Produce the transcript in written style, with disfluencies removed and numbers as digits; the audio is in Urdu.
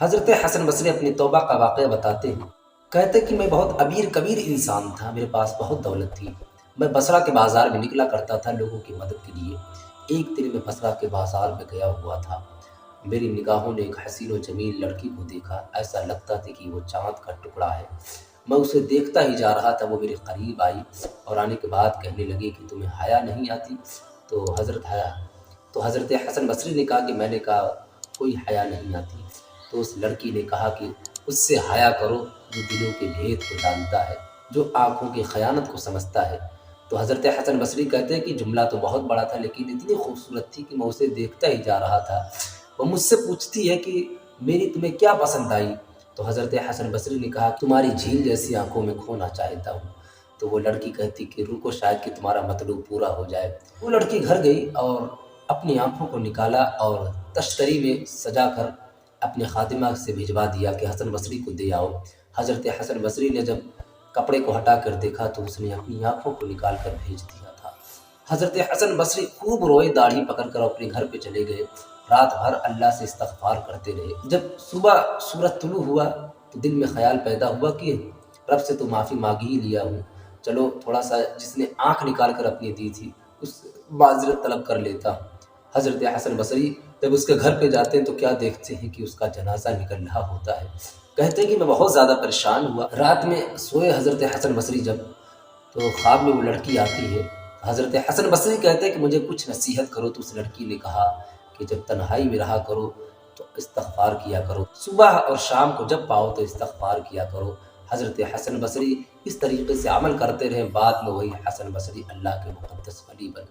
حضرت حسن بصری اپنی توبہ کا واقعہ بتاتے ہیں، کہتے کہ میں بہت امیر کبیر انسان تھا، میرے پاس بہت دولت تھی، میں بصرہ کے بازار میں نکلا کرتا تھا لوگوں کی مدد کے لیے۔ ایک دن میں بصرہ کے بازار میں گیا ہوا تھا، میری نگاہوں نے ایک حسین و جمیل لڑکی کو دیکھا، ایسا لگتا تھا کہ وہ چاند کا ٹکڑا ہے۔ میں اسے دیکھتا ہی جا رہا تھا، وہ میرے قریب آئی اور آنے کے بعد کہنے لگی کہ تمہیں حیا نہیں آتی؟ تو حضرت حسن بصری نے کہا کہ میں نے کہا کوئی حیا نہیں آتی۔ تو اس لڑکی نے کہا کہ اس سے حیا کرو جو دلوں کے بھید کو جانتا ہے، جو آنکھوں کی خیانت کو سمجھتا ہے۔ تو حضرت حسن بصری کہتے ہیں کہ جملہ تو بہت بڑا تھا لیکن اتنی خوبصورت تھی کہ میں اسے دیکھتا ہی جا رہا تھا۔ وہ مجھ سے پوچھتی ہے کہ میری تمہیں کیا پسند آئی؟ تو حضرت حسن بصری نے کہا تمہاری جھیل جیسی آنکھوں میں کھونا چاہتا ہوں۔ تو وہ لڑکی کہتی کہ رکو شاید کہ تمہارا مطلوب پورا ہو جائے۔ وہ لڑکی گھر گئی اور اپنی آنکھوں کو نکالا اور تشتری میں سجا کر اپنے خادمہ سے بھجوا دیا کہ حسن بصری کو دے آؤ۔ حضرت حسن بصری نے جب کپڑے کو ہٹا کر دیکھا تو اس نے اپنی آنکھوں کو نکال کر بھیج دیا تھا۔ حضرت حسن بصری خوب روئے، داڑھی پکڑ کر اپنے گھر پہ چلے گئے، رات بھر اللہ سے استغفار کرتے رہے۔ جب صبح سورج طلوع ہوا تو دل میں خیال پیدا ہوا کہ رب سے تو معافی مانگ ہی لیا ہوں، چلو تھوڑا سا جس نے آنکھ نکال کر اپنی دی تھی اس معذرت طلب کر لیتا ہوں۔ حضرت حسن بصری جب اس کے گھر پہ جاتے ہیں تو کیا دیکھتے ہیں کہ اس کا جنازہ نکل رہا ہوتا ہے۔ کہتے ہیں کہ میں بہت زیادہ پریشان ہوا، رات میں سوئے حضرت حسن بصری جب تو خواب میں وہ لڑکی آتی ہے۔ حضرت حسن بصری کہتے ہیں کہ مجھے کچھ نصیحت کرو، تو اس لڑکی نے کہا کہ جب تنہائی میں رہا کرو تو استغفار کیا کرو، صبح اور شام کو جب پاؤ تو استغفار کیا کرو۔ حضرت حسن بصری اس طریقے سے عمل کرتے رہے، بعد میں وہی حسن بصری اللہ کے مقدس ولی بن